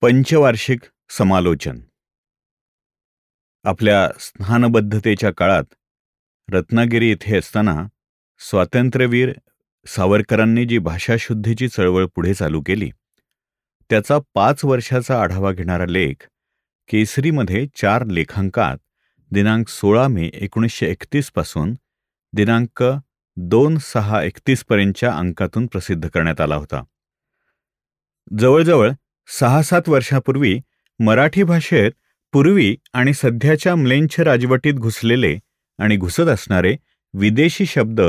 पंचवार्षिक समालोचन. आपल्या स्थानबद्धतेच्या काळात रत्नागिरी येथे असताना स्वातंत्र्यवीर सावरकरांनी जी भाषाशुद्धीची चळवळ पुढे चालू केली त्याचा 5 वर्षाचा आढावा घेणारा लेख केसरीमध्ये 4 लेखांकात दिनांक 16 मे 1931 पासून दिनांक 2/6/31 पर्यंतच्या अंकातून प्रसिद्ध करण्यात आला होता. जवळजवळ 6-7 वर्षापूर्वी मराठी भाषेत पूर्वी आणि सध्याच्या म्लेंछ राजवटीत घुसलेले आणि घुसत असणारे विदेशी शब्द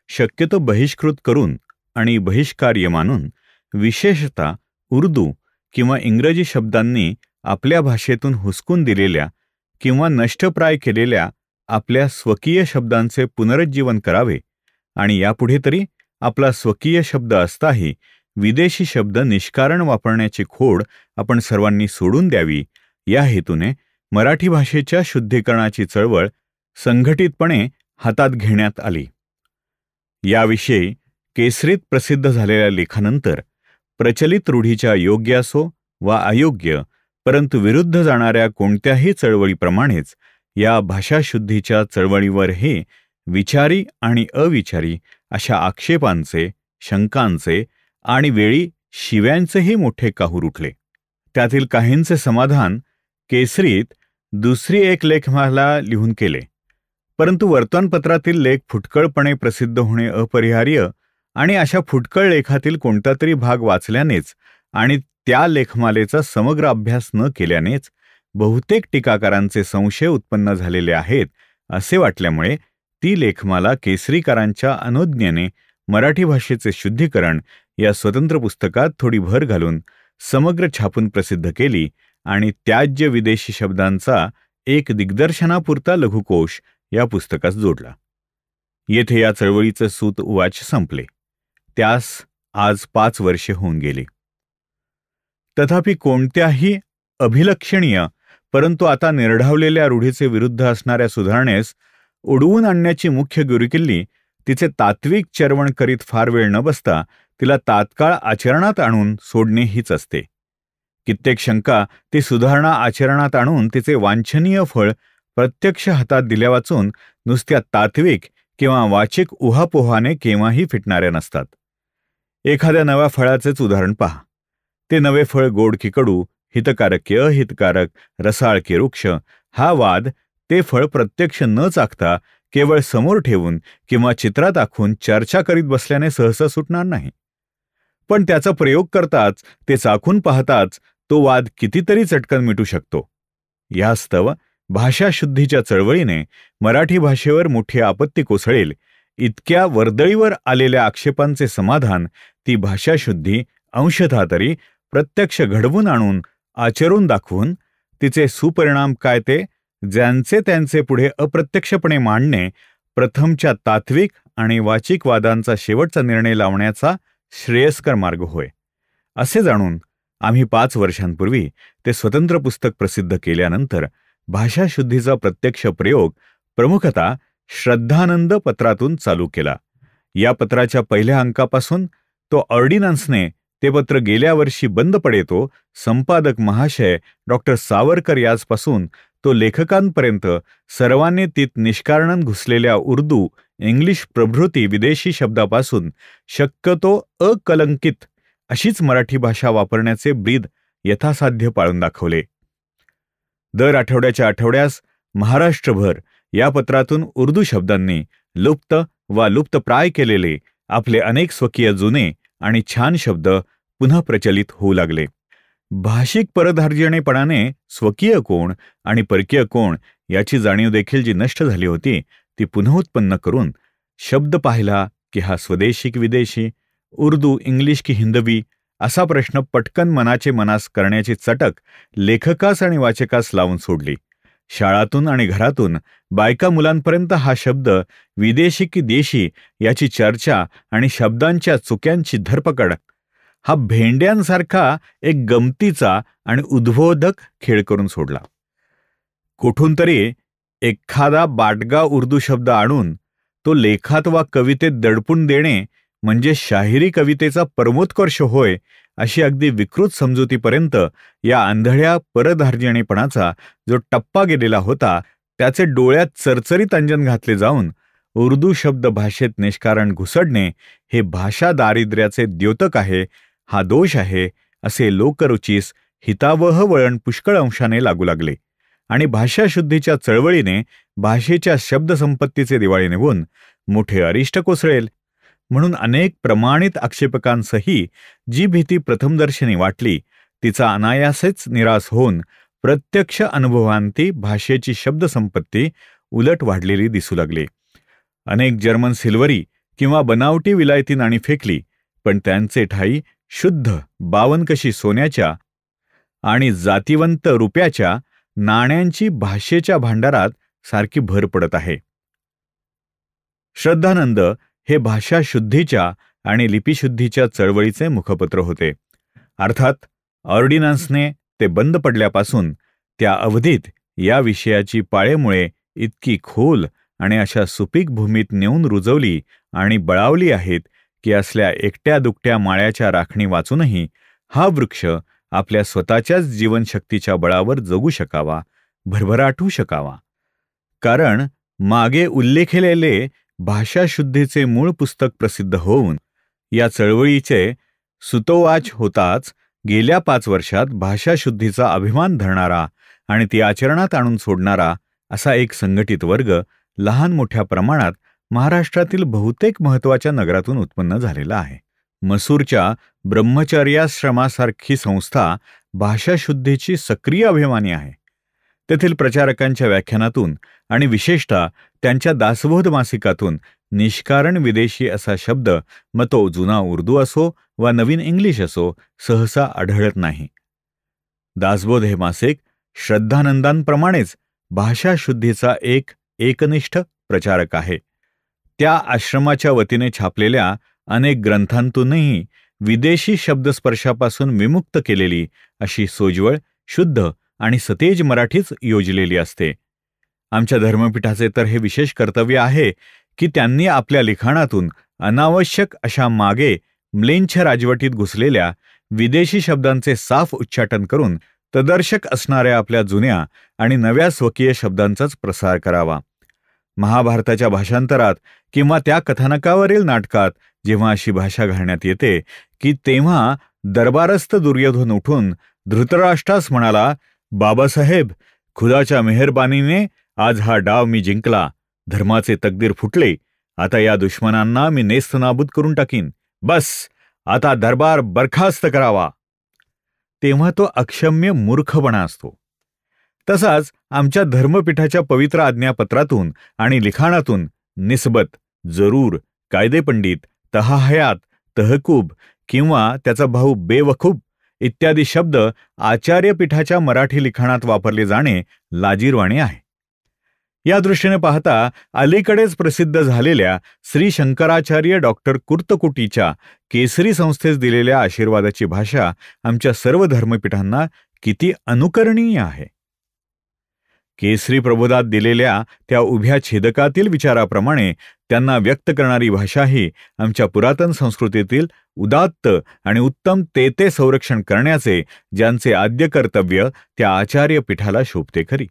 शक्यतो बहिष्कृत करून आणि बहिष्कार्य मानून विशेषतः उर्दू किंवा इंग्रजी शब्दांनी आपल्या भाषेतून हुसकून दिलेल्या किंवा नष्टप्राय केलेल्या आपल्या स्वकीय शब्दांचे पुनरुज्जीवन करावे आणि यापुढे तरी आपला स्वकीय शब्द असताही विदेशी शब्द निष्कारण वापरण्याची खोड आपण सर्वांनी सोडून द्यावी या हेतूने मराठी भाषेच्या शुद्धीकरणाची चळवळ संघटितपणे हातात घेण्यात आली. याविषयी केसरीत प्रसिद्ध झालेल्या लेखानंतर प्रचलित रूढीच्या योग्य असो वा अयोग्य परंतु विरुद्ध जाणाऱ्या कोणत्याही चळवळीप्रमाणेच या भाषाशुद्धीच्या चळवळीवरही विचारी आणि अविचारी अशा आक्षेपांचे, शंकांचे आणि वेळी शिव्यांचेही मोठे काहूर उठले. त्यातील काहींचे समाधान केसरीत दुसरी एक लेखमाला लिहून केले, परंतु वर्तमानपत्रातील लेख फुटकळपणे प्रसिद्ध होणे अपरिहार्य आणि अशा फुटकळ लेखातील कोणता तरी भाग वाचल्यानेच आणि त्या लेखमालेचा समग्र अभ्यास न केल्यानेच बहुतेक टीकाकारांचे संशय उत्पन्न झालेले आहेत असे वाटल्यामुळे ती लेखमाला केसरीकारांच्या अनुज्ञेने मराठी भाषेचे शुद्धीकरण या स्वतंत्र पुस्तकात थोडी भर घालून समग्र छापून प्रसिद्ध केली आणि त्याज्य विदेशी शब्दांचा एक दिग्दर्शनापुरता लघुकोश या पुस्तकात जोडला. येथे या चळवळीचे सूत उवाच संपले. त्यास आज 5 वर्षे होऊन गेली. तथापि कोणत्याही अभिलक्षणीय परंतु आता निर्ढावलेल्या रूढीचे विरुद्ध असणाऱ्या सुधारणेस उडवून आणण्याची मुख्य गुरुकिल्ली तिचे तात्विक चरवण करीत फार वेळ न बसता तिला तात्काळ आचरणात आणून सोडणे हीच असते. कित्येक शंका ती सुधारणा आचरणात आणून तिचे वांछनीय फळ प्रत्यक्ष हातात दिल्यावाचून नुसत्या तात्विक किंवा वाचिक उहापोहाने केव्हाही फिटणाऱ्या नसतात. एखाद्या नव्या फळाचेच उदाहरण पहा. ते नवे फळ गोड की कडू, हितकारक की अहितकारक, रसाळ की वृक्ष, हा वाद ते फळ प्रत्यक्ष न चाखता केवळ समोर ठेवून किंवा चित्रात आखून चर्चा करीत बसल्याने सहसा सुटणार नाही. पण त्याचा प्रयोग करताच, ते चाखून पाहताच तो वाद कितीतरी चटकन मिटू शकतो. यास्तव भाषाशुद्धीच्या चळवळीने मराठी भाषेवर मोठी आपत्ती कोसळेल इतक्या वर्दळीवर आलेल्या आक्षेपांचे समाधान ती भाषाशुद्धी अंशतः तरी प्रत्यक्ष घडवून आणून आचरून दाखवून तिचे सुपरिणाम काय ते ज्यांचे त्यांचे पुढे अप्रत्यक्षपणे मांडणे प्रथमच्या तात्विक आणि वाचिक वादांचा शेवटचा निर्णय लावण्याचा श्रेयस्कर मार्ग होय. असे जाणून आम्ही 5 वर्षांपूर्वी ते स्वतंत्र पुस्तक प्रसिद्ध केल्यानंतर भाषाशुद्धीचा प्रत्यक्ष प्रयोग प्रमुखतः श्रद्धानंद पत्रातून चालू केला. या पत्राच्या पहिल्या अंकापासून तो ऑर्डिनन्सने ते पत्र गेल्या वर्षी बंद पडेतो संपादक महाशय डॉक्टर सावरकर याचपासून तो लेखकांपर्यंत सर्वांनी तीत निष्कारणन घुसलेल्या उर्दू, इंग्लिश प्रभृती विदेशी शब्दापासून शक्यतो अकलंकित अशीच मराठी भाषा वापरण्याचे ब्रीद यथासाध्य पाळून दाखवले. दर आठवड्याच्या आठवड्यास महाराष्ट्रभर या पत्रातून उर्दू शब्दांनी लुप्त वा लुप्तप्राय केलेले आपले अनेक स्वकीय जुने आणि छान शब्द पुन्हा प्रचलित होऊ लागले. भाषिक परधार्जिणेपणाने स्वकीय कोण आणि परकीय कोण याची जाणीव देखील जी नष्ट झाली होती ती पुन्हा उत्पन्न करून शब्द पाहिला की हा स्वदेशी की विदेशी, उर्दू इंग्लिश की हिंदवी असा प्रश्न पटकन मनाचे मनास करण्याची चटक लेखकास आणि वाचकास लावून सोडली. शाळातून आणि घरातून बायका मुलांपर्यंत हा शब्द विदेशी की देशी याची चर्चा आणि शब्दांच्या चुक्यांची धरपकड हा भेंड्यांसारखा एक गमतीचा आणि उद्बोधक खेळ करून सोडला. कुठून तरी एखादा बाटगा उर्दू शब्द आणून तो लेखात वा कवितेत दडपून देणे म्हणजे शाहिरी कवितेचा परमोत्कर्ष होय अशी अगदी विकृत समजुतीपर्यंत या आंधळ्या परधार्जिणेपणाचा जो टप्पा गेलेला होता, त्याचे डोळ्यात चरचरीत अंजन घातले जाऊन उर्दू शब्द भाषेत निष्कारण घुसडणे हे भाषा दारिद्र्याचे द्योतक आहे, हा दोष आहे, असे लोकरुचीस हितावह वळण पुष्कळ अंशाने लागू लागले आणि भाषाशुद्धीच्या चळवळीने भाषेच्या शब्दसंपत्तीचे दिवाळे निघून मोठे अरिष्ट कोसळेल म्हणून अनेक प्रमाणित आक्षेपकांसही जी भीती प्रथमदर्शनी वाटली तिचा अनायासेच निराश होऊन प्रत्यक्ष अनुभवांती भाषेची शब्दसंपत्ती उलट वाढलेली दिसू लागली. अनेक जर्मन सिल्वरी किंवा बनावटी विलायती नाणी फेकली, पण त्यांचे ठाई शुद्ध बावनकशी सोन्याच्या आणि जातिवंत रुपयाच्या नाण्यांची भाषेच्या भांडारात सारखी भर पडत आहे. श्रद्धानंद हे भाषा शुद्धीच्या आणि लिपीशुद्धीच्या चळवळीचे मुखपत्र होते. अर्थात ऑर्डिनन्सने ते बंद पडल्यापासून त्या अवधीत या विषयाची पाळेमुळे इतकी खोल आणि अशा सुपीक भूमीत नेऊन रुजवली आणि बळावली आहेत की असल्या एकट्या दुकट्या माळ्याच्या राखणी वाचूनही हा वृक्ष आपल्या स्वतःच्याच जीवनशक्तीच्या बळावर जगू शकावा, भरभराटू शकावा. कारण मागे उल्लेखलेले भाषाशुद्धीचे मूळ पुस्तक प्रसिद्ध होऊन या चळवळीचे सुतोवाच होताच गेल्या 5 वर्षात भाषाशुद्धीचा अभिमान धरणारा आणि ती आचरणात आणून सोडणारा असा एक संघटित वर्ग लहान मोठ्या प्रमाणात महाराष्ट्रातील बहुतेक महत्त्वाच्या नगरातून उत्पन्न झालेला आहे. मसूरच्या ब्रह्मचर्याश्रमासारखी संस्था भाषाशुद्धीची सक्रिय अभिमानी आहे. तेथील प्रचारकांच्या व्याख्यानातून आणि विशेषतः त्यांच्या दासबोध मासिकातून निष्कारण विदेशी असा शब्द मग तो जुना उर्दू असो वा नवीन इंग्लिश असो सहसा आढळत नाही. दासबोध हे मासिक श्रद्धानंदांप्रमाणेच भाषाशुद्धीचा एक एकनिष्ठ प्रचारक आहे. त्या आश्रमाच्या वतीने छापलेल्या अनेक ग्रंथांतूनही विदेशी शब्दस्पर्शापासून विमुक्त केलेली अशी सोज्वळ, शुद्ध आणि सतेज मराठीच योजलेली असते. आमच्या धर्मपीठाचे तर हे विशेष कर्तव्य आहे की त्यांनी आपल्या लिखाणातून अनावश्यक अशा मागे म्लेंछ राजवटीत घुसलेल्या विदेशी शब्दांचे साफ उच्चाटन करून तदर्शक असणाऱ्या आपल्या जुन्या आणि नव्या स्वकीय शब्दांचाच प्रसार करावा. महाभारताच्या भाषांतरात किंवा त्या कथानकावरील नाटकात जेव्हा अशी भाषा घालण्यात येते की तेव्हा दरबारस्थ दुर्योधन उठून धृतराष्ट्रास म्हणाला, बाबासाहेब, खुदाच्या मेहरबानीने आज हा डाव मी जिंकला, धर्माचे तकदीर फुटले, आता या दुश्मनांना मी नेस्तनाबूत करून टाकीन, बस आता दरबार बरखास्त करावा. तेव्हा तो अक्षम्य मूर्खपणा असतो. तसाच आमच्या धर्मपीठाच्या पवित्र आज्ञापत्रातून आणि लिखाणातून निस्बत, जरूर, कायदेपंडित, तहाहयात, तहकूब किंवा त्याचा भाऊ बेवकूब इत्यादी शब्द आचार्यपीठाच्या मराठी लिखाणात वापरले जाणे लाजीरवाणे आहे. या दृष्टीने पाहता अलीकडेच प्रसिद्ध झालेल्या श्री शंकराचार्य डॉक्टर कुर्तकुटीच्या केसरी संस्थेस दिलेल्या आशीर्वादाची भाषा आमच्या सर्व धर्मपीठांना किती अनुकरणीय आहे. केसरी प्रबोधात दिलेल्या त्या उभ्या छेदकातील विचाराप्रमाणे त्यांना व्यक्त करणारी भाषाही आमच्या पुरातन संस्कृतीतील उदात्त आणि उत्तम ते संरक्षण करण्याचे ज्यांचे आद्य कर्तव्य त्या आचार्यपीठाला शोभते खरी.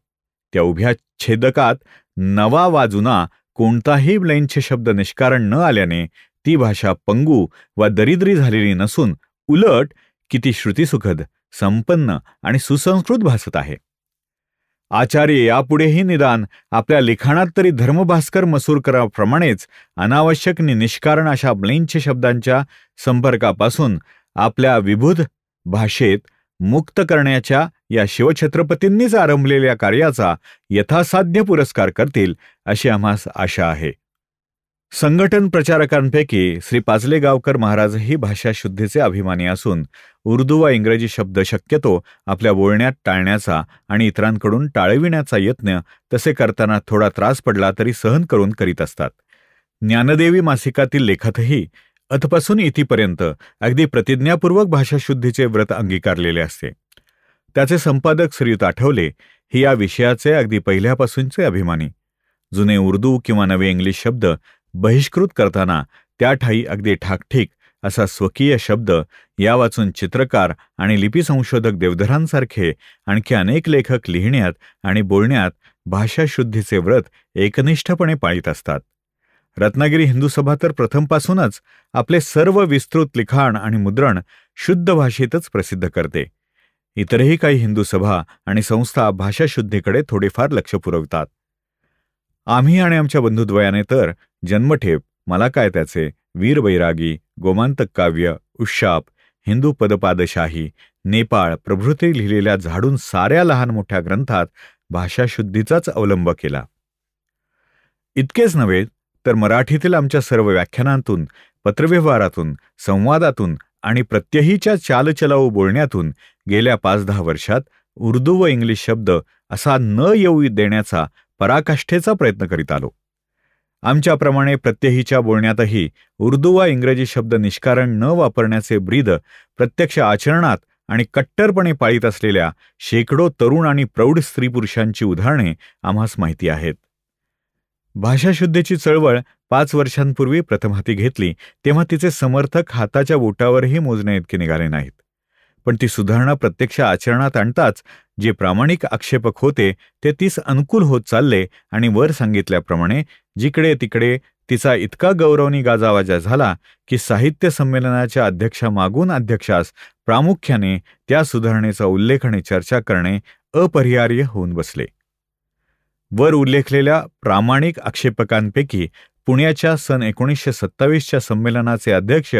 त्या उभ्या छेदकात नवा वा जुना कोणताही म्लेंछ शब्द निष्कारण न आल्याने ती भाषा पंगू वा दरिद्री झालेली नसून उलट किती श्रुतिसुखद, संपन्न आणि सुसंस्कृत भासत आहे. आचार्य यापुढेही निदान आपल्या लिखाणात तरी धर्मभास्कर मसूरकरांप्रमाणेच अनावश्यक निष्कारण अशा म्लेंछ शब्दांच्या संपर्कापासून आपल्या विबुध भाषेत मुक्त करण्याच्या या शिवछत्रपतींनीच आरंभलेल्या कार्याचा यथासाध्य पुरस्कार करतील अशी आम्हास आशा आहे. संघटन प्रचारकांपैकी श्री पाचलेगावकर महाराजही भाषाशुद्धीचे अभिमानी असून उर्दू व इंग्रजी शब्द शक्यतो आपल्या बोलण्यात टाळण्याचा आणि इतरांकडून टाळविण्याचा यत्न तसे करताना थोडा त्रास पडला तरी सहन करून करीत असतात. ज्ञानदेवी मासिकातील लेखातही अथपासून इथपर्यंत अगदी प्रतिज्ञापूर्वक भाषाशुद्धीचे व्रत अंगीकारलेले असते. त्याचे संपादक श्रीयुत आठवले हे या विषयाचे अगदी पहिल्यापासूनचे अभिमानी. जुने उर्दू किंवा नवे इंग्लिश शब्द बहिष्कृत करताना त्या ठाई अगदी ठाकठीक असा स्वकीय शब्द या वाचून चित्रकार आणि लिपी संशोधक देवधरांसारखे आणखी अनेक लेखक लिहिण्यात आणि बोलण्यात भाषाशुद्धीचे व्रत एकनिष्ठपणे पाळीत असतात. रत्नागिरी हिंदू सभा तर प्रथमपासूनच आपले सर्व विस्तृत लिखाण आणि मुद्रण शुद्ध भाषेतच प्रसिद्ध करते. इतरही काही हिंदू सभा आणि संस्था भाषाशुद्धीकडे थोडेफार लक्ष पुरवतात. आम्ही आणि आमच्या बंधुद्वयाने तर जन्मठेप, मला काय त्याचे, वीर बैरागी, गोमांतक काव्य, उशाप, हिंदू पदपादशाही, नेपाळ प्रभृती लिहिलेल्या झाडून साऱ्या लहान मोठ्या ग्रंथात भाषाशुद्धीचाच अवलंब केला. इतकेच नव्हे तर मराठीतील आमच्या सर्व व्याख्यानांतून, पत्रव्यवहारातून, संवादातून आणि प्रत्यहीच्या चालचलाऊ बोलण्यातून गेल्या 5-10 वर्षात उर्दू व इंग्लिश शब्द असा न येऊ देण्याचा पराकाष्ठेचा प्रयत्न करीत आलो. आमच्याप्रमाणे प्रत्यहीच्या बोलण्यातही उर्दू वा इंग्रजी शब्द निष्कारण न वापरण्याचे ब्रीद प्रत्यक्ष आचरणात आणि कट्टरपणे पाळीत असलेल्या शेकडो तरुण आणि प्रौढ स्त्री पुरुषांची उदाहरणे आम्हास माहिती आहेत. भाषाशुद्धीची चळवळ 5 वर्षांपूर्वी प्रथम हाती घेतली तेव्हा तिचे समर्थक हाताच्या बोटावरही मोजण्याइतके निघाले नाहीत. पण ती सुधारणा प्रत्यक्ष आचरणात आणताच जे प्रामाणिक आक्षेपक होते ते तीस अनुकूल होत चालले आणि वर सांगितल्याप्रमाणे जिकडे तिकडे तिचा इतका गौरवनी गाजावाजा झाला की साहित्य संमेलनाच्या अध्यक्षामागून अध्यक्षास प्रामुख्याने त्या सुधारणेचा उल्लेख आणि चर्चा करणे अपरिहार्य होऊन बसले. वर उल्लेखलेल्या प्रामाणिक आक्षेपकांपैकी पुण्याच्या सन 1927च्या संमेलनाचे अध्यक्ष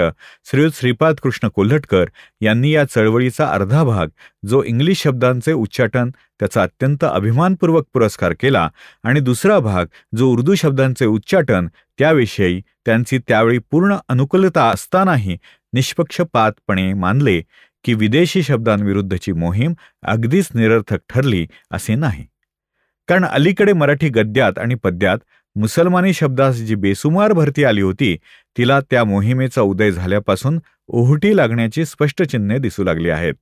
श्रीयुत श्रीपाद कृष्ण कोल्हटकर यांनी या चळवळीचा अर्धा भाग, जो इंग्लिश शब्दांचे उच्चाटन, त्याचा अत्यंत अभिमानपूर्वक पुरस्कार केला आणि दुसरा भाग, जो उर्दू शब्दांचे उच्चाटन, त्याविषयी त्यांची त्यावेळी पूर्ण अनुकूलता असतानाही निष्पक्षपातपणे मानले की विदेशी शब्दांविरुद्धची मोहीम अगदीच निरर्थक ठरली असे नाही. कारण अलीकडे मराठी गद्यात आणि पद्यात मुसलमानी शब्दास जी बेसुमार भरती आली होती तिला त्या मोहिमेचा उदय झाल्यापासून ओहोटी लागण्याची स्पष्ट चिन्हे दिसू लागली आहेत.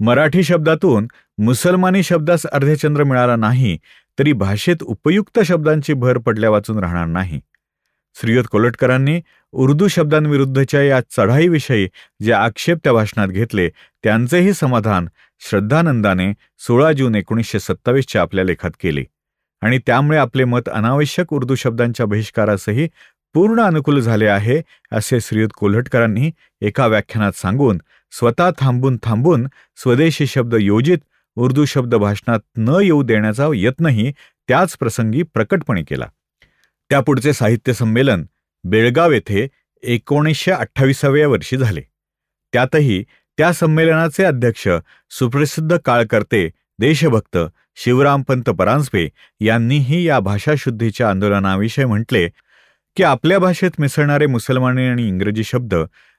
मराठी शब्दातून मुसलमानी शब्दास अर्धचंद्र मिळाला नाही तरी भाषेत उपयुक्त शब्दांची भर पडल्या वाचून राहणार नाही. श्रीयुत कोल्हटकरांनी उर्दू शब्दांविरुद्धच्या या चढाईविषयी जे आक्षेप त्या भाषणात घेतले त्यांचेही समाधान श्रद्धानंदाने 16 जून 1927च्या आपल्या लेखात केले आणि त्यामुळे आपले मत अनावश्यक उर्दू शब्दांच्या बहिष्कारासही पूर्ण अनुकूल झाले आहे असे श्रीयुत कोल्हटकरांनी एका व्याख्यानात सांगून स्वतः थांबून स्वदेशी शब्द योजित उर्दू शब्द भाषणात न येऊ देण्याचा यत्नही त्याच प्रसंगी प्रकटपणे केला. त्यापुढचे साहित्य संमेलन बेळगाव येथे 1928व्या वर्षी झाले. त्यातही त्या संमेलनाचे अध्यक्ष सुप्रसिद्ध काळकर्ते, देशभक्त शिवरामपंत परांजपे यांनीही या भाषाशुद्धीच्या आंदोलनाविषयी म्हटले की आपल्या भाषेत मिसळणारे मुसलमानी आणि इंग्रजी शब्द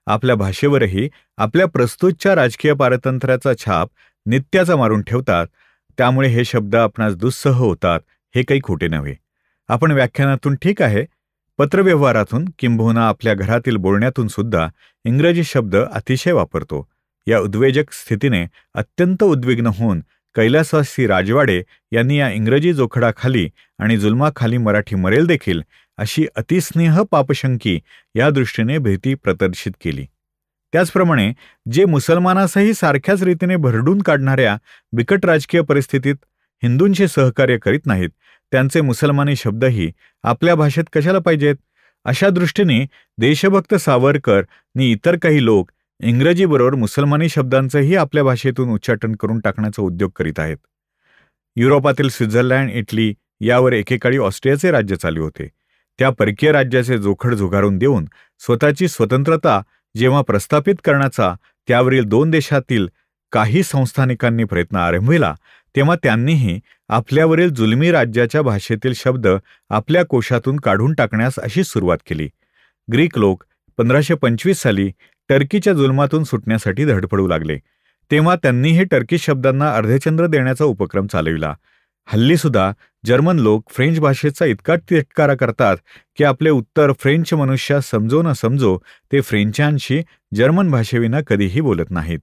आपल्या भाषेवरही आपल्या प्रस्तुतच्या राजकीय पारतंत्र्याचा छाप नित्याचा मारून ठेवतात. त्यामुळे हे शब्द आपणास दुस्सह होतात हे काही खोटे नव्हे. आपण व्याख्यानातून ठीक आहे, पत्रव्यवहारातून किंबहुना आपल्या घरातील बोलण्यातून सुद्धा इंग्रजी शब्द अतिशय वापरतो. या उद्वेजक स्थितीने अत्यंत उद्विग्न होऊन कैलासवासी राजवाडे यांनी या इंग्रजी जोखडाखाली आणि जुलमाखाली मराठी मरेल देखील अशी अतिस्नेह पापशंकी या दृष्टीने भीती प्रदर्शित केली. त्याचप्रमाणे जे मुसलमानासही सारख्याच रीतीने भरडून काढणाऱ्या बिकट राजकीय परिस्थितीत हिंदूंशी सहकार्य करीत नाहीत त्यांचे मुसलमानी शब्दही आपल्या भाषेत कशाला पाहिजेत, अशा दृष्टीने देशभक्त सावरकर आणि इतर काही लोक इंग्रजीबरोबर मुसलमानी शब्दांचंही आपल्या भाषेतून उच्चाटन करून टाकण्याचा उद्योग करीत आहेत. युरोपातील स्वित्झर्लंड, इटली यावर एकेकाळी ऑस्ट्रियाचे राज्य चालू होते. त्या परकीय राज्याचे जोखड झुगारून देऊन स्वतःची स्वतंत्रता जेव्हा प्रस्थापित करण्याचा त्यावरील 2 देशातील काही संस्थानिकांनी प्रयत्न आरंभिला तेव्हा त्यांनीही आपल्यावरील जुलमी राज्याच्या भाषेतील शब्द आपल्या कोशातून काढून टाकण्यास अशी सुरुवात केली. ग्रीक लोक 1525 साली टर्कीच्या जुलमातून सुटण्यासाठी धडपडू लागले तेव्हा त्यांनीही टर्किश शब्दांना अर्धचंद्र देण्याचा उपक्रम चालविला. हल्लीसुद्धा जर्मन लोक फ्रेंच भाषेचा इतका तिटकारा करतात की आपले उत्तर फ्रेंच मनुष्यास समजो न समजो ते फ्रेंचांशी जर्मन भाषेविना कधीही बोलत नाहीत.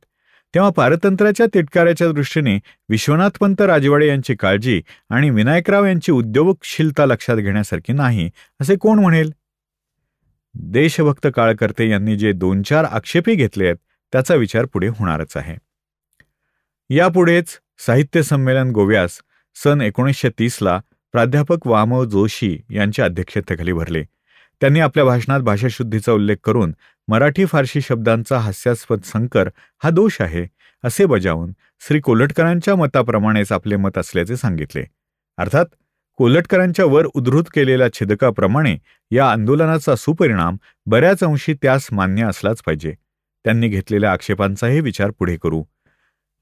तेव्हा पारतंत्र्याच्या तिटकाऱ्याच्या दृष्टीने विश्वनाथपंत राजवाडे यांची काळजी आणि विनायकराव यांची उद्योगशीलता लक्षात घेण्यासारखी नाही असे कोण म्हणेल. देशभक्त काळकर्ते यांनी जे 2-4 आक्षेपही घेतले आहेत त्याचा विचार पुढे होणारच आहे. यापुढेच साहित्य संमेलन गोव्यास सन 1930ला प्राध्यापक वामो जोशी यांच्या अध्यक्षतेखाली भरले. त्यांनी आपल्या भाषणात भाषाशुद्धीचा उल्लेख करून मराठी फारशी शब्दांचा हास्यास्पद संकर हा दोष आहे असे बजावून श्री कोल्हटकरांच्या मताप्रमाणेच आपले मत असल्याचे सांगितले. अर्थात कोल्हटकरांच्या वर उद्धृत केलेल्या छेदकाप्रमाणे या आंदोलनाचा सुपरिणाम बऱ्याच अंशी त्यास मान्य असलाच पाहिजे. त्यांनी घेतलेल्या आक्षेपांचाही विचार पुढे करू.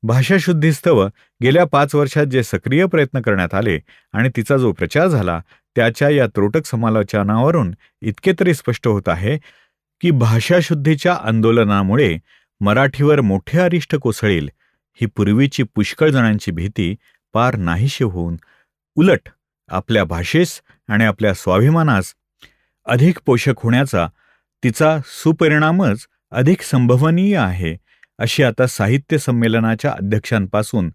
भाषाशुद्धीस्तव गेल्या 5 वर्षात जे सक्रिय प्रयत्न करण्यात आले आणि तिचा जो प्रचार झाला त्याच्या या त्रोटक समालोचनावरून इतके तरी स्पष्ट होत आहे की भाषाशुद्धीच्या आंदोलनामुळे मराठीवर मोठे अरिष्ट कोसळेल ही पूर्वीची पुष्कळ जणांची भीती पार नाहीशी होऊन उलट आपल्या भाषेस आणि आपल्या स्वाभिमानास अधिक पोषक होण्याचा तिचा सुपरिणामच अधिक संभवनीय आहे अशी आता साहित्य संमेलनाच्या अध्यक्षांपासून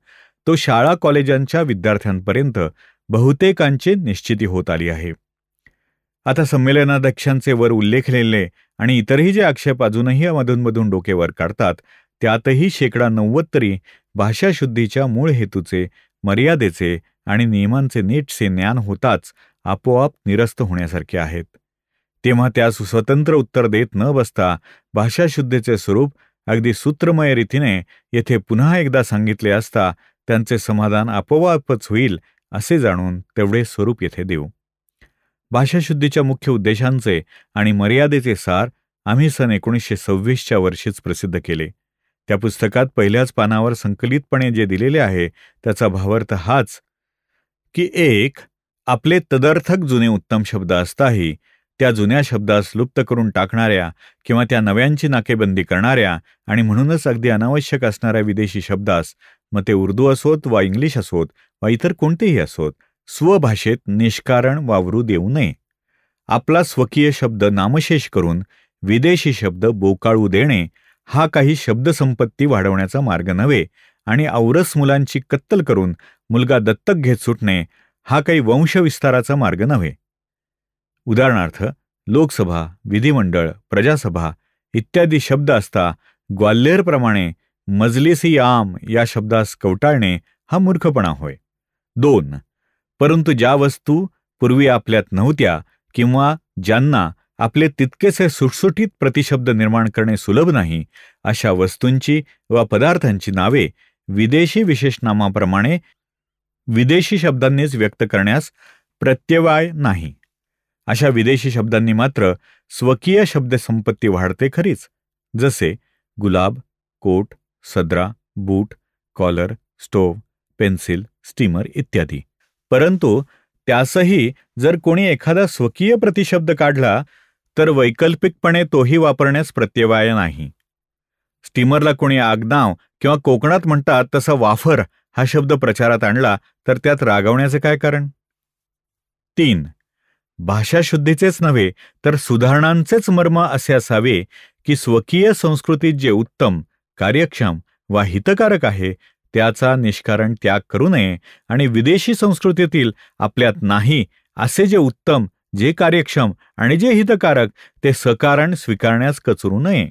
तो शाळा कॉलेजांच्या विद्यार्थ्यांपर्यंत बहुतेकांची निश्चिती होत आली आहे. आता संमेलनाध्यक्षांचे वर उल्लेखलेले आणि इतरही जे आक्षेप अजूनही मधूनमधून डोकेवर काढतात त्यातही 90% तरी भाषाशुद्धीच्या मूळ हेतूचे, मर्यादेचे आणि नियमांचे नीटसे ज्ञान होताच आपोआप निरस्त होण्यासारखे आहेत. तेव्हा त्यास स्वतंत्र उत्तर देत न बसता भाषाशुद्धीचे स्वरूप अगदी सूत्रमय रीतीने येथे पुन्हा एकदा सांगितले असता त्यांचे समाधान आपोआपच होईल असे जाणून तेवढे स्वरूप येथे देऊ. भाषाशुद्धीच्या मुख्य उद्देशांचे आणि मर्यादेचे सार आम्ही सन 1926च्या वर्षीच प्रसिद्ध केले. त्या पुस्तकात पहिल्याच पानावर संकलितपणे जे दिलेले आहे त्याचा भावार्थ हाच की एक आपले तदर्थक जुने उत्तम शब्द असताही त्या जुन्या शब्दास लुप्त करून टाकणाऱ्या किंवा त्या नव्यांची नाकेबंदी करणाऱ्या आणि म्हणूनच अगदी अनावश्यक असणाऱ्या विदेशी शब्दास, मग ते उर्दू असोत वा इंग्लिश असोत वा इतर कोणतेही असोत, स्वभाषेत निष्कारण वावरू देऊ नये. आपला स्वकीय शब्द नामशेष करून विदेशी शब्द बोकाळू देणे हा काही शब्दसंपत्ती वाढवण्याचा मार्ग नव्हे आणि औरस मुलांची कत्तल करून मुलगा दत्तक घेत सुटणे हा काही वंशविस्ताराचा मार्ग नव्हे. उदाहरणार्थ लोकसभा, विधिमंडळ, प्रजासभा इत्यादी शब्द असता ग्वाल्हेरप्रमाणे मजलिसी आम या शब्दास कवटाळणे हा मूर्खपणा होय. 2. परंतु ज्या वस्तू पूर्वी आपल्यात नव्हत्या किंवा ज्यांना आपले तितकेसे सुटसुटीत प्रतिशब्द निर्माण करणे सुलभ नाही अशा वस्तूंची वा पदार्थांची नावे विदेशी विशेषनामाप्रमाणे विदेशी शब्दांनीच व्यक्त करण्यास प्रत्यवाय नाही. अशा विदेशी शब्दांनी मात्र स्वकीय शब्दसंपत्ती वाढते खरीच, जसे गुलाब, कोट, सदरा, बूट, कॉलर, स्टोव्ह, पेन्सिल, स्टीमर इत्यादी. परंतु त्यासही जर कोणी एखादा स्वकीय प्रतिशब्द काढला तर वैकल्पिकपणे तोही वापरण्यास प्रत्यवाय नाही. स्टीमरला कोणी आगनाव किंवा कोकणात म्हणतात तसा वाफर हा शब्द प्रचारात आणला तर त्यात रागवण्याचे काय कारण? 3. भाषाशुद्धीचेच नव्हे तर सुधारणांचेच मर्म असे असावे की स्वकीय संस्कृतीत जे उत्तम, कार्यक्षम वा हितकारक आहे त्याचा निष्कारण त्याग करू नये आणि विदेशी संस्कृतीतील आपल्यात नाही असे जे उत्तम, जे कार्यक्षम आणि जे हितकारक ते सकारण स्वीकारण्यास कचरू नये.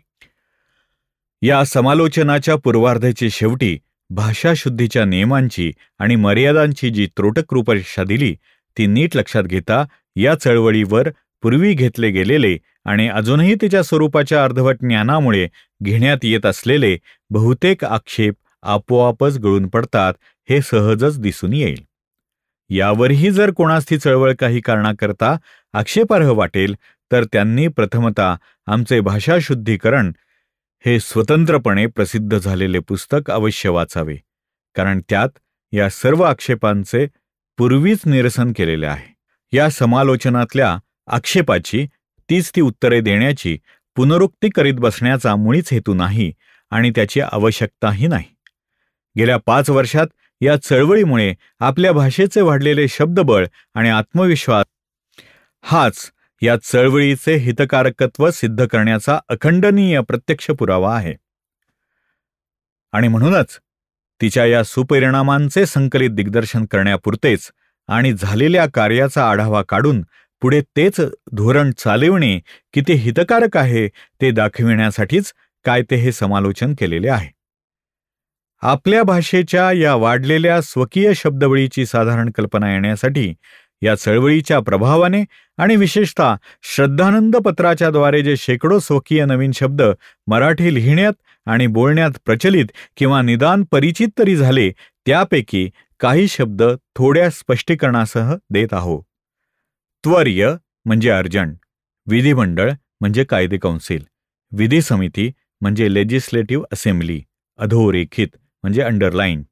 या समालोचनाच्या पूर्वार्धाची शेवटी भाषाशुद्धीच्या नियमांची आणि मर्यादांची जी त्रोटक रूपरेषा दिली ती नीट लक्षात घेता या चळवळीवर पूर्वी घेतले गेलेले आणि अजूनही तिच्या स्वरूपाच्या अर्धवट ज्ञानामुळे घेण्यात येत असलेले बहुतेक आक्षेप आपोआपच गळून पडतात हे सहजच दिसून येईल. यावरही जर कोणास ती चळवळ काही कारणाकरता आक्षेपार्ह वाटेल तर त्यांनी प्रथमतः आमचे भाषाशुद्धीकरण हे स्वतंत्रपणे प्रसिद्ध झालेले पुस्तक अवश्य वाचावे, कारण त्यात या सर्व आक्षेपांचे पूर्वीच निरसन केलेले आहे. या समालोचनातल्या आक्षेपाची तीच ती उत्तरे देण्याची पुनरुक्ती करीत बसण्याचा मुळीच हेतू नाही आणि त्याची आवश्यकताही नाही. गेल्या 5 वर्षात या चळवळीमुळे आपल्या भाषेचे वाढलेले शब्दबळ आणि आत्मविश्वास हाच या चळवळीचे हितकारकत्व सिद्ध करण्याचा अखंडनीय प्रत्यक्ष पुरावा आहे. आणि म्हणूनच तिच्या या सुपरिणामांचे संकलित दिग्दर्शन करण्यापुरतेच आणि झालेल्या कार्याचा आढावा काढून पुढे तेच धोरण चालविणे किती हितकारक आहे ते दाखविण्यासाठीच कायदे हे समालोचन केलेले आहे. आपल्या भाषेच्या या वाढलेल्या स्वकीय शब्दवळीची साधारण कल्पना येण्यासाठी या चळवळीच्या प्रभावाने आणि विशेषतः श्रद्धानंद पत्राच्या द्वारे जे शेकडो स्वकीय नवीन शब्द मराठी लिहिण्यात आणि बोलण्यात प्रचलित किंवा निदान परिचित तरी झाले, त्यापैकी काही शब्द थोड्या स्पष्टीकरणासह देत आहोत. त्वर्य म्हणजे अर्जंट, विधिमंडळ म्हणजे कायदे कौन्सिल, विधी समिती म्हणजे लेजिस्लेटिव्ह असेंब्ली, अधोरेखित म्हणजे अंडरलाईन,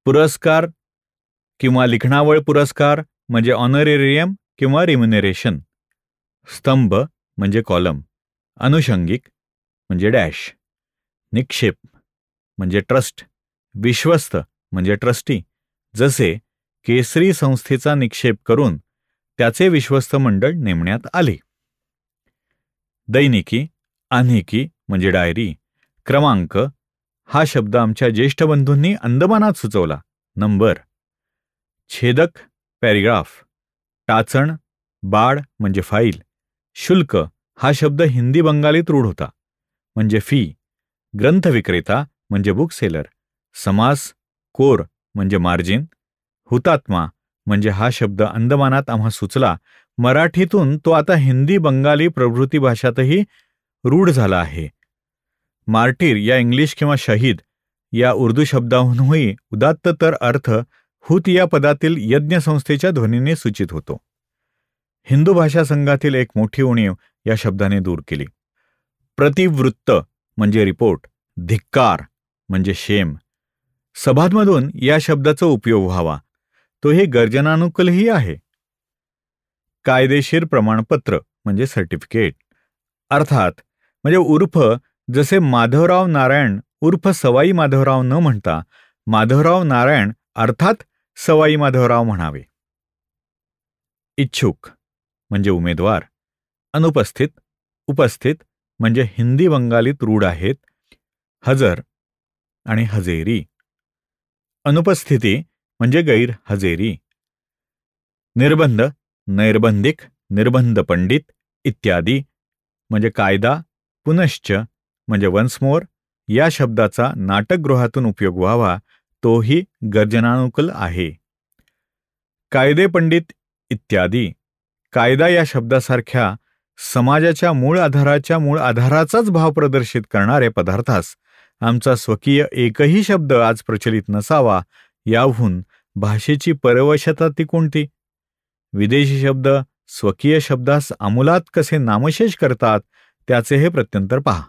पुरस्कार किंवा लिखणावळ पुरस्कार म्हणजे ऑनरेरियम किंवा रिम्युनरेशन, स्तंभ म्हणजे कॉलम, अनुषंगिक म्हणजे डॅश, निक्षेप म्हणजे ट्रस्ट, विश्वस्त म्हणजे ट्रस्टी, जसे केसरी संस्थेचा निक्षेप करून त्याचे विश्वस्त मंडळ नेमण्यात आले. दैनिकी, आन्हिकी म्हणजे डायरी, क्रमांक हा शब्द आमच्या ज्येष्ठ बंधूंनी अंदमानात सुचवला, नंबर, छेदक पॅरिग्राफ, टाचण, बाळ म्हणजे फाईल, शुल्क हा शब्द हिंदी बंगालीत रूढ होता म्हणजे फी, ग्रंथविक्रेता म्हणजे बुक सेलर, समास, कोर म्हणजे मार्जिन, हुतात्मा म्हणजे हा शब्द अंदमानात आम्हा सुचला, मराठीतून तो आता हिंदी बंगाली प्रभृती भाषातही रूढ झाला आहे. मार्टीर या इंग्लिश किंवा शहीद या उर्दू शब्दाहूनही उदात्त तर अर्थ हुत या पदातील यज्ञ संस्थेच्या ध्वनीने सूचित होतो. हिंदू भाषा संघातील एक मोठी उणीव या शब्दाने दूर केली. प्रतिवृत्त म्हणजे रिपोर्ट, धिक्कार म्हणजे शेम. सभांमधून या शब्दाचा उपयोग व्हावा, तोही गर्जनानुकूलही आहे. कायदेशीर प्रमाणपत्र म्हणजे सर्टिफिकेट, अर्थात म्हणजे उर्फ जसे माधवराव नारायण उर्फ सवाई माधवराव न म्हणता माधवराव नारायण अर्थात सवाई माधवराव म्हणावे. इच्छुक म्हणजे उमेदवार, अनुपस्थित, उपस्थित म्हणजे हिंदी बंगालीत रूढ आहेत हजर आणि हजेरी. अनुपस्थिती म्हणजे गैरहजेरी. निर्बंध, नैर्बंधिक, निर्बंध पंडित इत्यादी म्हणजे कायदा, पुनश्च म्हणजे वन्स मोर या शब्दाचा नाटकगृहातून उपयोग व्हावा, तोही गर्जनानुकूल आहे. कायदे पंडित इत्यादी, कायदा या शब्दासारख्या समाजाच्या मूळ आधाराचाच भाव प्रदर्शित करणाऱ्या पदार्थास आमचा स्वकीय एकही शब्द आज प्रचलित नसावा, याहून भाषेची परवशता ती कोणती? विदेशी शब्द स्वकीय शब्दास आमुलात कसे नामशेष करतात त्याचे हे प्रत्यंतर पहा.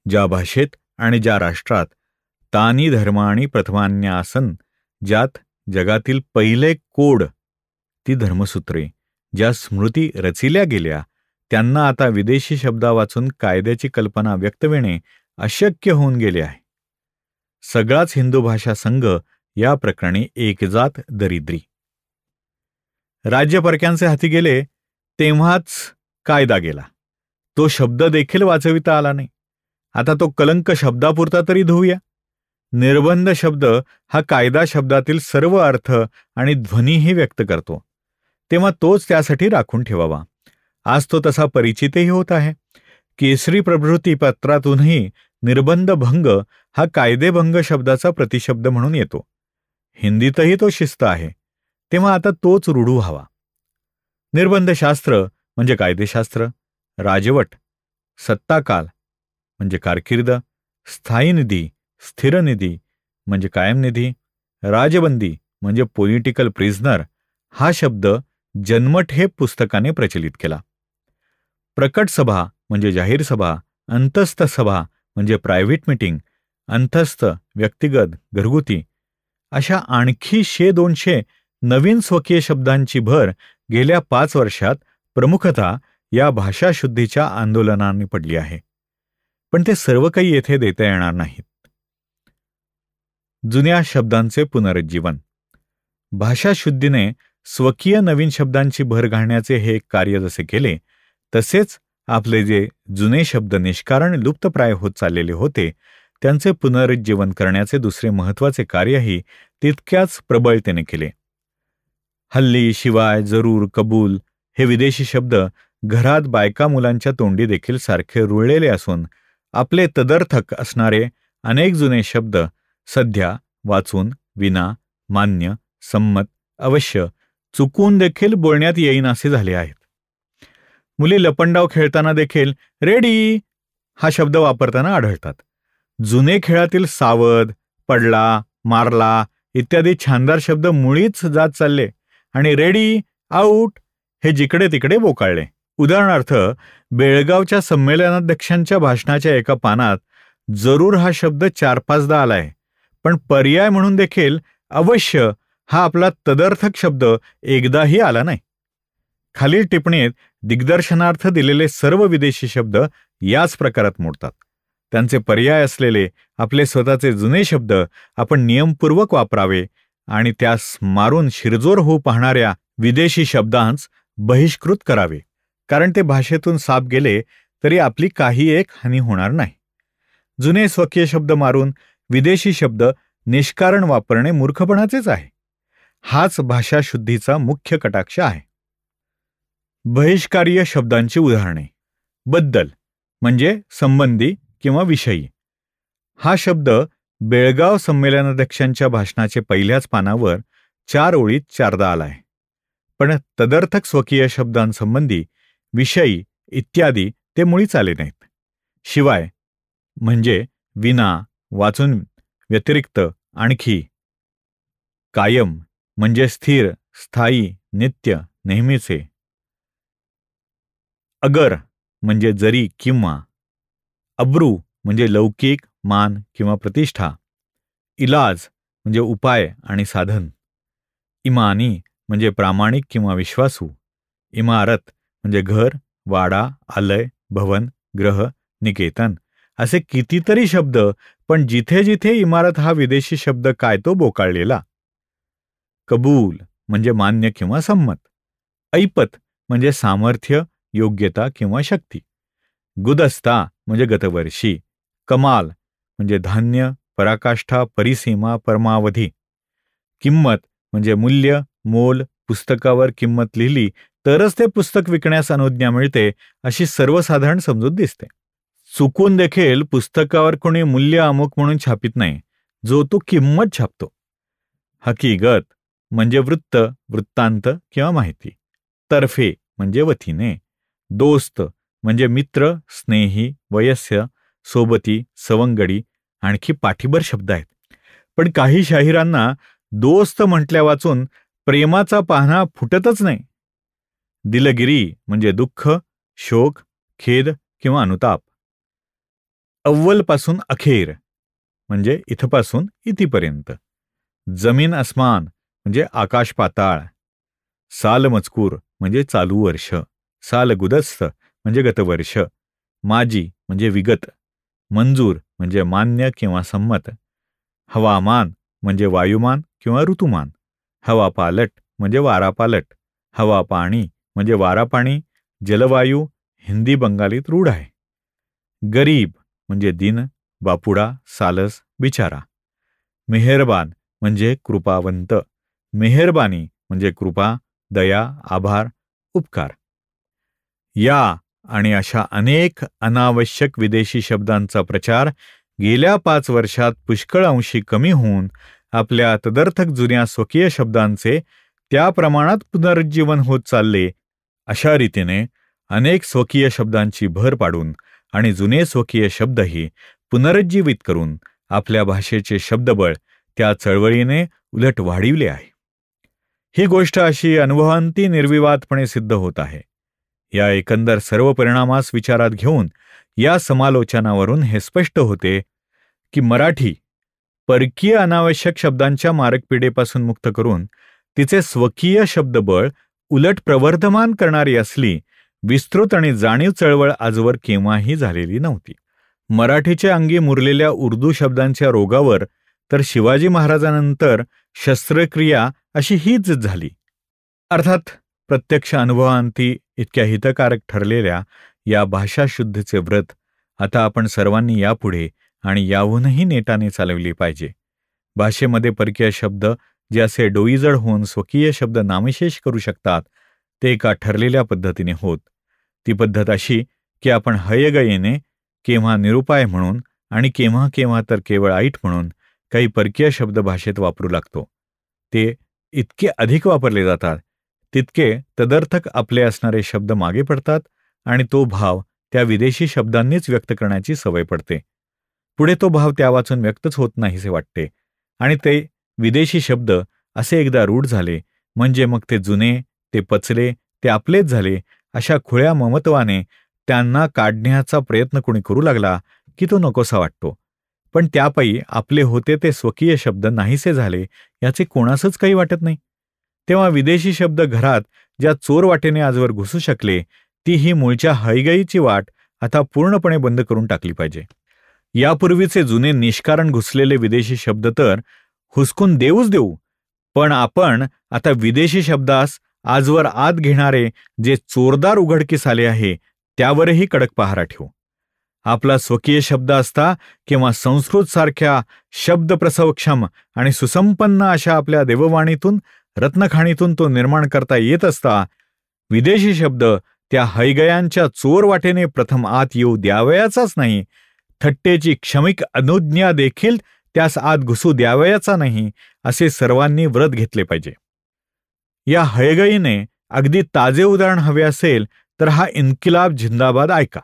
ज्या भाषेत आणि ज्या राष्ट्रात तानी धर्माणी प्रथमान्यासन, ज्यात जगातील पहिले कोड ती धर्मसूत्रे, ज्या स्मृती रचिल्या गेल्या, त्यांना आता विदेशी शब्दा वाचून कायद्याची कल्पना व्यक्तविणे अशक्य होऊन गेले आहे. सगळाच हिंदू भाषा संघ या प्रकरणी एकजात दरिद्री. राज्य परक्यांचे हाती गेले तेव्हाच कायदा गेला, तो शब्द देखील वाचविता आला नाही. आता तो कलंक शब्दापुरता तरी धुऊया. निर्बंध शब्द हा कायदा शब्दातील सर्व अर्थ आणि ध्वनीही व्यक्त करतो, तेव्हा तोच त्यासाठी राखून ठेवावा. आज तो तसा परिचितही होत आहे. केसरी प्रभृती पत्रातूनही निर्बंध भंग हा कायदेभंग शब्दाचा प्रतिशब्द म्हणून येतो. हिंदीतही तो शिस्त आहे, तेव्हा आता तोच रूढ व्हावा. निर्बंधशास्त्र म्हणजे कायदेशास्त्र, राजवट, सत्ताकाल म्हणजे कारकीर्द, स्थायी निधी, स्थिर निधी म्हणजे कायम निधी, राजबंदी म्हणजे पॉलिटिकल प्रिझनर हा शब्द जन्मठ हे पुस्तकाने प्रचलित केला. प्रकट सभा म्हणजे जाहीर सभा, अंतस्थ सभा म्हणजे प्रायव्हेट मीटिंग, अंतस्थ, व्यक्तिगत, घरगुती अशा आणखी 100-200 नवीन स्वकीय शब्दांची भर गेल्या 5 वर्षात प्रमुखतः या भाषाशुद्धीच्या आंदोलनाने पडली आहे. पण ते सर्व काही येथे देता येणार नाहीत. जुन्या शब्दांचे पुनरुज्जीवन. भाषाशुद्धीने स्वकीय नवीन शब्दांची भर घालण्याचे हे कार्य जसे केले, तसेच आपले जे जुने शब्द निष्कारण लुप्तप्राय होत चाललेले होते त्यांचे पुनरुज्जीवन करण्याचे दुसरे महत्त्वाचे कार्यही तितक्याच प्रबळतेने केले. हल्ली शिवाय, जरूर, कबूल हे विदेशी शब्द घरात बायका मुलांच्या तोंडी देखील सारखे रुळलेले असून आपले तदर्थक असणारे अनेक जुने शब्द सध्या, वाचून, विना, मान्य, संमत, अवश्य, चुकून देखील बोलण्यात येईनासे झाले आहेत. मुली लपंडाव खेळताना देखील रेडी हा शब्द वापरताना आढळतात. जुने खेळातील सावध, पडला, मारला इत्यादी छानदार शब्द मुळीच जात चालले आणि रेडी, आऊट हे जिकडे तिकडे बोकाळले. उदाहरणार्थ, बेळगावच्या संमेलनाध्यक्षांच्या भाषणाच्या एका पानात जरूर हा शब्द 4-5दा आलाय, पण पर्याय म्हणून देखील अवश्य हा आपला तदर्थक शब्द एकदाही आला नाही. खालील टिप्पणीत दिग्दर्शनार्थ दिलेले सर्व विदेशी शब्द याच प्रकारात मोडतात. त्यांचे पर्याय असलेले आपले स्वतःचे जुने शब्द आपण नियमपूर्वक वापरावे आणि त्यास मारून शिरजोर होऊ पाहणाऱ्या विदेशी शब्दांस बहिष्कृत करावे, कारण ते भाषेतून साफ गेले तरी आपली काही एक हानी होणार नाही. जुने स्वकीय शब्द मारून विदेशी शब्द निष्कारण वापरणे मूर्खपणाचेच आहे. हाच भाषाशुद्धीचा मुख्य कटाक्ष आहे. बहिष्कार्य शब्दांची उदाहरणे. बद्दल म्हणजे संबंधी किंवा विषयी. हा शब्द बेळगाव संमेलनाध्यक्षांच्या भाषणाचे पहिल्याच पानावर 4 ओळीत 4दा आलाय. पण तदर्थक स्वकीय शब्दांसंबंधी, विषयी इत्यादी ते मुळीच आले नाहीत. शिवाय म्हणजे विना, वाचून, व्यतिरिक्त, आणखी. कायम म्हणजे स्थिर, स्थायी, नित्य, नेहमीचे. अगर म्हणजे जरी किंवा. अब्रू म्हणजे लौकिक, मान किंवा प्रतिष्ठा. इलाज म्हणजे उपाय आणि साधन. इमानी म्हणजे प्रामाणिक किंवा विश्वासू. इमारत म्हणजे घर, वाडा, आलय, भवन, ग्रह, निकेतन असे कितीतरी शब्द, पण जिथे जिथे इमारत हा विदेशी शब्द काय तो बोकाळलेला. कबूल म्हणजे मान्य किंवा संमत. ऐपत म्हणजे सामर्थ्य, योग्यता किंवा शक्ती. गुदस्ता म्हणजे गतवर्षी. कमाल म्हणजे धान्य, पराकाष्ठा, परिसीमा, परमावधी. किंमत म्हणजे मूल्य, मोल. पुस्तकावर किंमत लिहिली तरच ते पुस्तक विकण्यास अनुज्ञा मिळते अशी सर्वसाधारण समजूत दिसते. चुकून देखील पुस्तकावर कोणी मूल्य अमुक म्हणून छापित नाही, जो तो किंमत छापतो. हकीकत म्हणजे वृत्त, वृत्तांत किंवा माहिती. तर्फे म्हणजे वतीने. दोस्त म्हणजे मित्र, स्नेही, वयस्य, सोबती, सवंगडी आणखी पाठीभर शब्द आहेत. पण काही शाहिरांना दोस्त म्हटल्या वाचून प्रेमाचा पाहणा फुटतच नाही. दिलगिरी म्हणजे दुःख, शोक, खेद किंवा अनुताप. अव्वलपासून अखेर म्हणजे इथपासून इथपर्यंत. जमीन अस्मान म्हणजे आकाश पाताळ. साल मजकूर म्हणजे चालू वर्ष. साल गुदस्त म्हणजे गतवर्ष. माजी म्हणजे विगत. मंजूर म्हणजे मान्य किंवा संमत. हवामान म्हणजे वायुमान किंवा ऋतुमान. हवा पालट म्हणजे वारा पालट. हवा पाणी म्हणजे वारा पाणी. जलवायू हिंदी बंगालीत रूढ आहे. गरीब म्हणजे दिन, बापुडा, सालस, बिचारा. मेहरबान म्हणजे कृपावंत. मेहरबानी म्हणजे कृपा, दया, आभार, उपकार. या आणि अशा अनेक अनावश्यक विदेशी शब्दांचा प्रचार गेल्या 5 वर्षात पुष्कळ अंशी कमी होऊन आपल्या तदर्थक जुन्या स्वकीय शब्दांचे त्या प्रमाणात पुनरुज्जीवन होत चालले. अशा रीतीने अनेक स्वकीय शब्दांची भर पाडून आणि जुने स्वकीय शब्दही पुनरुज्जीवित करून आपल्या भाषेचे शब्दबळ त्या चळवळीने उलट वाढविले आहे. ही गोष्ट अशी अनुभवांती निर्विवादपणे सिद्ध होत आहे. या एकंदर सर्व परिणामास विचारात घेऊन या समालोचनावरून हे स्पष्ट होते की मराठी परकीय अनावश्यक शब्दांच्या मारकपिढीपासून मुक्त करून तिचे स्वकीय शब्दबळ उलट प्रवर्धमान करणारी असली विस्तृत आणि जाणीव चळवळ आजवर केव्हाही झालेली नव्हती. मराठीच्या अंगी मुरलेल्या उर्दू शब्दांच्या रोगावर तर शिवाजी महाराजांनंतर शस्त्रक्रिया अशी हीच झाली. अर्थात प्रत्यक्ष अनुभवांती इतक्या हितकारक ठरलेल्या या भाषाशुद्धीचे व्रत आता आपण सर्वांनी यापुढे आणि याहूनही नेटाने चालवली पाहिजे. भाषेमध्ये परकीय शब्द जे असे डोईजड होऊन स्वकीय शब्द नामशेष करू शकतात ते एका ठरलेल्या पद्धतीने होत. ती पद्धत अशी की आपण हयगयेने केव्हा निरुपाय म्हणून आणि केव्हा केव्हा तर केवळ ऐट म्हणून काही परकीय शब्द भाषेत वापरू लागतो. ते इतके अधिक वापरले जातात तितके तदर्थक आपले असणारे शब्द मागे पडतात आणि तो भाव त्या विदेशी शब्दांनीच व्यक्त करण्याची सवय पडते. पुढे तो भाव त्या वाचून व्यक्तच होत नाहीसे वाटते आणि ते विदेशी शब्द असे एकदा रूढ झाले म्हणजे मग ते जुने, ते पचले, ते आपलेच झाले अशा खुळ्या ममत्वाने त्यांना काढण्याचा प्रयत्न कोणी करू लागला की तो नकोसा वाटतो. पण त्यापायी आपले होते ते स्वकीय शब्द नाहीसे झाले याचे कोणासच काही वाटत नाही. तेव्हा विदेशी शब्द घरात ज्या चोर वाटेने आजवर घुसू शकले ती ही मूळच्या हयगयीची वाट आता पूर्णपणे बंद करून टाकली पाहिजे. यापूर्वीचे जुने निष्कारण घुसलेले विदेशी शब्द तर हुसकून देऊच देऊ, पण आपण आता विदेशी शब्दास आजवर आत घेणारे जे चोरदार उघडकीस आले आहे त्यावरही कडक पहारा ठेवू. आपला स्वकीय शब्द असता किंवा संस्कृत सारख्या शब्दप्रसवक्षम आणि सुसंपन्न अशा आपल्या देववाणीतून रत्नखाणीतून तो निर्माण करता येत असता, विदेशी शब्द त्या हयगयांच्या चोर वाटेने प्रथम आत येऊ द्यावयाचाच नाही, थट्टेची क्षमिक अनुज्ञा देखील त्यास आत घुसू द्यावयाचा नाही, असे सर्वांनी व्रत घेतले पाहिजे. या हयगयीने अगदी ताजे उदाहरण हवे असेल तर हा इन्किलाब झिंदाबाद ऐका.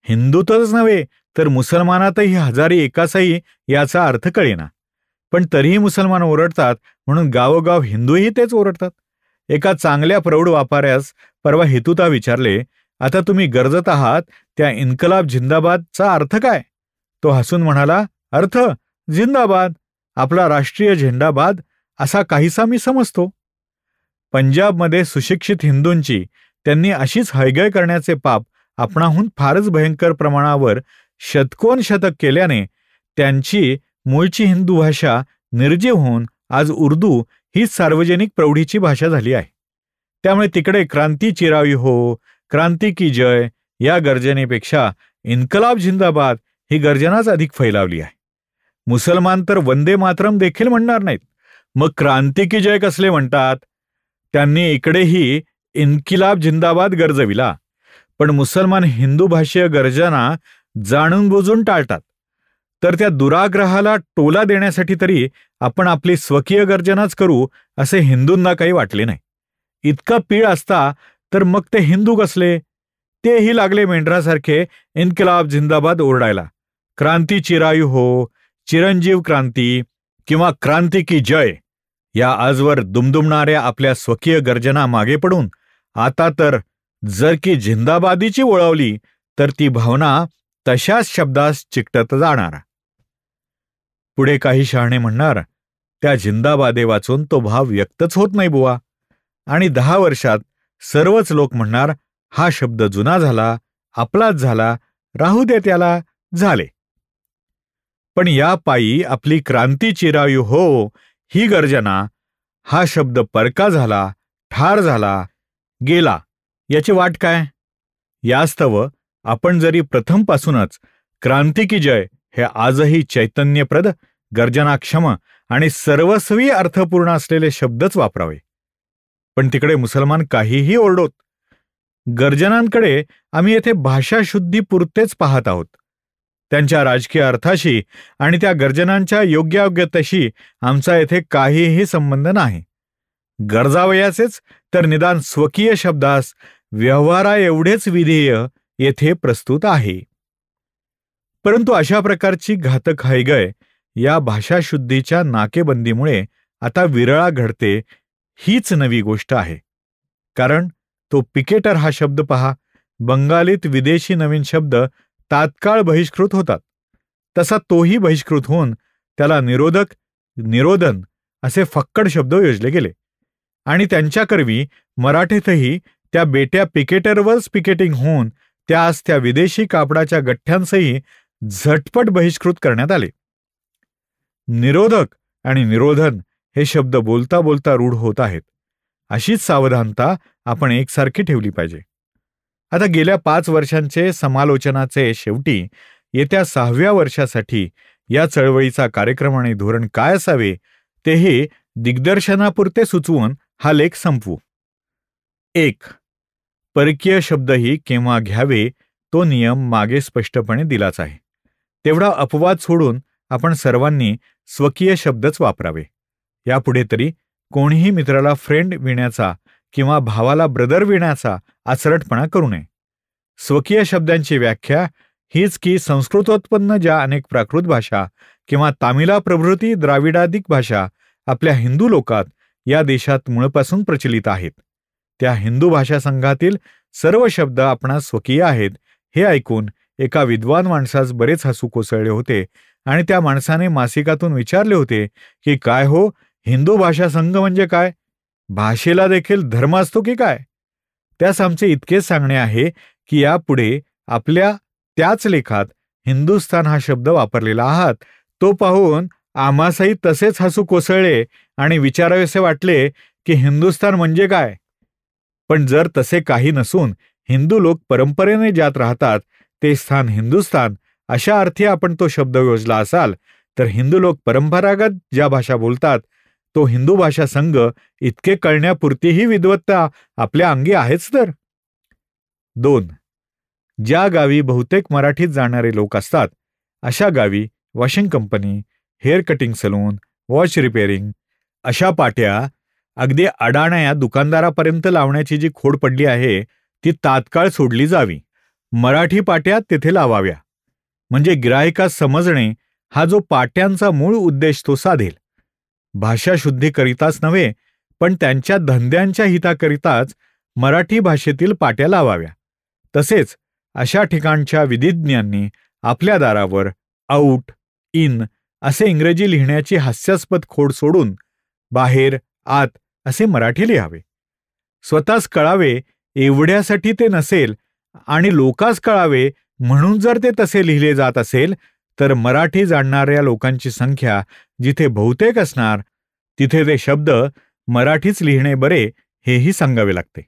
हिंदूतच नव्हे तर मुसलमानातही हजारी एकासही याचा अर्थ कळेना, पण तरीही मुसलमान ओरडतात म्हणून गावोगाव हिंदूही तेच ओरडतात. एका चांगल्या प्रौढ व्यापाऱ्यास परवा हेतुता विचारले, आता तुम्ही गरजत आहात त्या इन्कलाब झिंदाबादचा अर्थ काय? तो हसून म्हणाला, अर्थ झिंदाबाद, आपला राष्ट्रीय झेंडाबाद असा काहीसा मी समजतो. पंजाबमध्ये सुशिक्षित हिंदूंची त्यांनी अशीच हयगय करण्याचे पाप आपणाहून फारच भयंकर प्रमाणावर शतकोनशतक केल्याने त्यांची मूळची हिंदू भाषा निर्जीव होऊन आज उर्दू ही सार्वजनिक प्रौढीची भाषा झाली आहे. त्यामुळे तिकडे क्रांती चिरावी हो, क्रांती की जय या गर्जनेपेक्षा इन्कलाब झिंदाबाद ही गर्जनाच अधिक फैलावली आहे. मुसलमान तर वंदे मातरम देखील म्हणणार नाहीत, मग क्रांती की जय कसले म्हणतात? त्यांनी इकडेही इन्किलाब झिंदाबाद गर्जविला, पण मुसलमान हिंदू भाषीय गर्जना जाणून बुजून टाळतात. तर त्या दुराग्रहाला टोला देण्यासाठी तरी आपण आपली स्वकीय गर्जनाच करू असे हिंदूंना काही वाटले नाही. इतका पीळ असता तर मग ते हिंदू कसले? तेही लागले मेंढरासारखे इन्किलाब झिंदाबाद ओरडायला. क्रांती चिरायू हो, चिरंजीव क्रांती किंवा क्रांती की जय या आजवर दुमदुमणाऱ्या आपल्या स्वकीय गर्जना मागे पडून आता तर जर की झिंदाबादीची ओळवली तर ती भावना तशाच शब्दास चिकटत जाणार. पुढे काही शहाणे म्हणणार, त्या झिंदाबादे वाचून तो भाव व्यक्तच होत नाही बुवा. आणि 10 वर्षात सर्वच लोक म्हणणार, हा शब्द जुना झाला, आपलाच झाला, राहू दे त्याला, झाले. पण या पायी आपली क्रांती चिरायू हो ही गर्जना, हा शब्द परका झाला, ठार झाला, गेला, याची वाट काय? यास्तव आपण जरी प्रथमपासूनच क्रांती की जय हे आजही चैतन्यप्रद, गर्जनाक्षम आणि सर्वस्वी अर्थपूर्ण असलेले शब्दच वापरावे. पण तिकडे मुसलमान काहीही ओरडोत. गर्जनांकडे आम्ही येथे भाषाशुद्धी पुरतेच पाहत आहोत. त्यांच्या राजकीय अर्थाशी आणि त्या गर्जनांच्या योग्यायोग्यतेशी आमचा येथे काहीही संबंध नाही. गरजावयाचेच तर निदान स्वकीय शब्दास व्यवहारा एवढेच विधेय येथे प्रस्तुत आहे. परंतु अशा प्रकारची घातक हयगय या भाषाशुद्धीच्या नाकेबंदीमुळे आता विरळा घडते हीच नवी गोष्ट आहे. कारण तो पिकेटर हा शब्द पहा, बंगालीत विदेशी नवीन शब्द तात्काळ बहिष्कृत होतात, तसा तोही बहिष्कृत होऊन त्याला निरोधक, निरोधन असे फक्कड शब्द योजले गेले. आणि त्यांच्याकरवी मराठीतही त्या बेट्या पिकेटरवरच पिकेटिंग होऊन त्यास त्या विदेशी कापडाच्या गठ्ठ्यांसही झटपट बहिष्कृत करण्यात आले. निरोधक आणि निरोधन हे शब्द बोलता बोलता रूढ होत आहेत. अशीच सावधानता आपण एकसारखी ठेवली पाहिजे. आता गेल्या 5 वर्षांचे समालोचनाचे शेवटी येत्या 6व्या वर्षासाठी या चळवळीचा कार्यक्रम आणि धोरण काय असावे तेही दिग्दर्शनापुरते सुचवून हा लेख संपवू. 1. परकीय शब्दही केव्हा घ्यावे तो नियम मागे स्पष्टपणे दिलाच आहे. तेवढा अपवाद सोडून आपण सर्वांनी स्वकीय शब्दच वापरावे. यापुढे तरी कोणीही मित्राला फ्रेंड विण्याचा किंवा भावाला ब्रदर विण्याचा आचरटपणा करू नये. स्वकीय शब्दांची व्याख्या हीच की संस्कृतोत्पन्न ज्या अनेक प्राकृत भाषा किंवा तामिला प्रभृती द्राविडादिक भाषा आपल्या हिंदू लोकात या देशात मूळपासून प्रचलित आहेत, त्या हिंदू भाषा संघातील सर्व शब्द आपणास स्वकीय आहेत हे ऐकून एका विद्वान माणसास बरेच हसू कोसळले होते आणि त्या माणसाने मासिकातून विचारले होते की काय हो, हिंदू भाषा संघ म्हणजे काय? भाषेला देखील धर्म असतो की काय? त्यास आमचे इतकेच सांगणे आहे की यापुढे आपल्या त्याच लेखात हिंदुस्थान हा शब्द वापरलेला आहात तो पाहून आम्हासही तसेच हसू कोसळले आणि विचारावेसे वाटले की हिंदुस्थान म्हणजे काय. पण जर तसे काही नसून हिंदू लोक परंपरेने ज्यात राहतात ते स्थान हिंदुस्थान अशा अर्थी आपण तो शब्द योजला असाल तर हिंदू लोक परंपरागत ज्या भाषा बोलतात तो हिंदू भाषा संघ इतके कळण्यापुरतीही विद्वत्ता आपल्या अंगी आहेच तर. 2. ज्या गावी बहुतेक मराठीत जाणारे लोक असतात अशा गावी washing company, hair cutting saloon, watch repairing अशा पाट्या अगदी अडाण्या दुकानदारापर्यंत लावण्याची जी खोड पडली आहे ती तात्काळ सोडली जावी. मराठी पाट्या तेथे लावाव्या म्हणजे गिराहिकास समजणे हा जो पाट्यांचा मूळ उद्देश तो साधेल. भाषा शुद्धीकरिताच नव्हे पण त्यांच्या धंद्यांच्या हिताकरिताच मराठी भाषेतील पाट्या लावाव्या. तसेच अशा ठिकाणच्या विधिज्ञांनी आपल्या दारावर आऊट, इन असे इंग्रजी लिहिण्याची हास्यास्पद खोड सोडून बाहेर, आत असे मराठी लिहावे. स्वतःच कळावे एवढ्यासाठी ते नसेल आणि लोकांस कळावे म्हणून जर ते तसे लिहिले जात असेल तर मराठी जाणणाऱ्या लोकांची संख्या जिथे बहुतेक असणार तिथे ते शब्द मराठीच लिहिणे बरे हेही सांगावे लागते.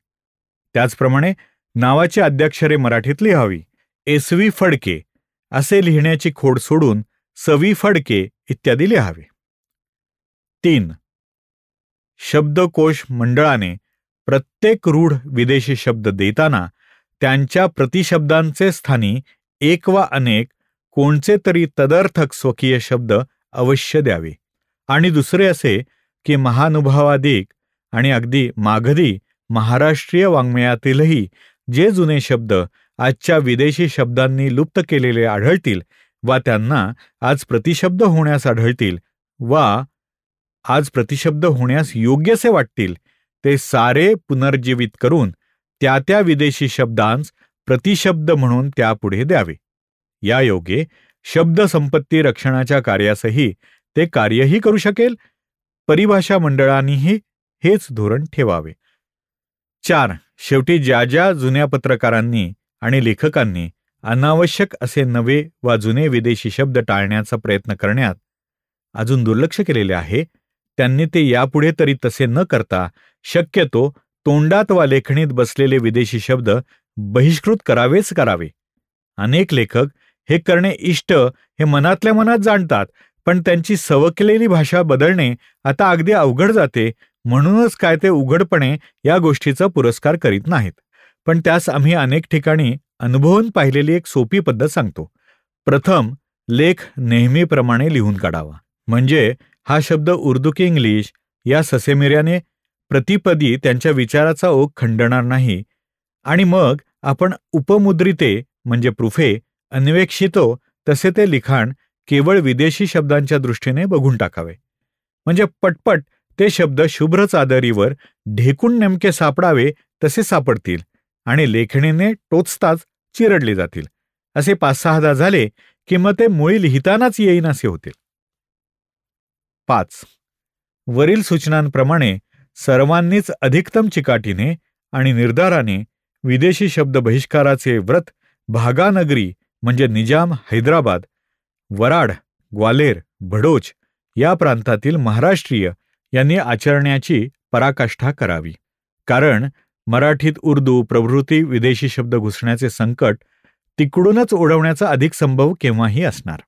त्याचप्रमाणे नावाची आद्याक्षरे मराठीत लिहावी. एसवी फडके असे लिहिण्याची खोड सोडून सवी फडके इत्यादी लिहावे. 3. शब्दकोश मंडळाने प्रत्येक रूढ विदेशी शब्द देताना त्यांच्या प्रतिशब्दांचे स्थानी एक वा अनेक कोणचे तरी तदर्थक स्वकीय शब्द अवश्य द्यावे. आणि दुसरे असे की महानुभावादिक आणि अगदी मागधी महाराष्ट्रीय वाङ्मयातीलही जे जुने शब्द आजच्या विदेशी शब्दांनी लुप्त केलेले आढळतील वा त्यांना आज प्रतिशब्द होण्यास आढळतील वा आज प्रतिशब्द होण्यास योग्यसे वाटतील ते सारे पुनर्जीवित करून त्या त्या विदेशी शब्दांस प्रतिशब्द म्हणून त्यापुढे द्यावे. या योगे शब्द संपत्ती रक्षणाच्या कार्यासही ते कार्यही करू शकेल. परिभाषा मंडळांनीही हेच धोरण ठेवावे. 4. शेवटी ज्या ज्या जुन्या पत्रकारांनी आणि लेखकांनी अनावश्यक असे नवे वा जुने विदेशी शब्द टाळण्याचा प्रयत्न करण्यात अजून दुर्लक्ष केलेले आहे त्यांनी ते यापुढे तरी तसे न करता शक्यतो तोंडात वा लेखणीत बसलेले विदेशी शब्द बहिष्कृत करावेच करावे. अनेक लेखक हे करणे इष्ट हे मनातल्या मनात जाणतात पण त्यांची सवकलेली भाषा बदलणे आता अगदी अवघड जाते म्हणूनच काय ते उघडपणे या गोष्टीचा पुरस्कार करीत नाहीत. पण त्यास आम्ही अनेक ठिकाणी अनुभवून पाहिलेली एक सोपी पद्धत सांगतो. प्रथम लेख नेहमीप्रमाणे लिहून काढावा. म्हणजे हा शब्द उर्दू की इंग्लिश या ससेमिऱ्याने प्रतिपदी त्यांच्या विचाराचा ओघ खंडणार नाही आणि मग आपण उपमुद्रिते म्हणजे प्रूफे अन्वेक्षितो तसे ते लिखाण केवळ विदेशी शब्दांच्या दृष्टीने बघून टाकावे. म्हणजे पटपट ते शब्द शुभ्र चादरीवर ढेकून नेमके सापडावे तसे सापडतील आणि लेखणीने टोचताच चिरडले जातील. असे 5-6दा झाले की मग ते मुळी लिहितानाच येईनासे होतील. 5. वरील सूचनांप्रमाणे सर्वांनीच अधिकतम चिकाटीने आणि निर्धाराने विदेशी शब्द बहिष्काराचे व्रत भागानगरी म्हणजे निजाम, हैदराबाद, वराड, ग्वालेर, भडोच या प्रांतातील महाराष्ट्रीय यांनी आचरण्याची पराकाष्ठा करावी. कारण मराठीत उर्दू प्रभृती विदेशी शब्द घुसण्याचे संकट तिकडूनच ओढवण्याचा अधिक संभव केव्हाही असणार.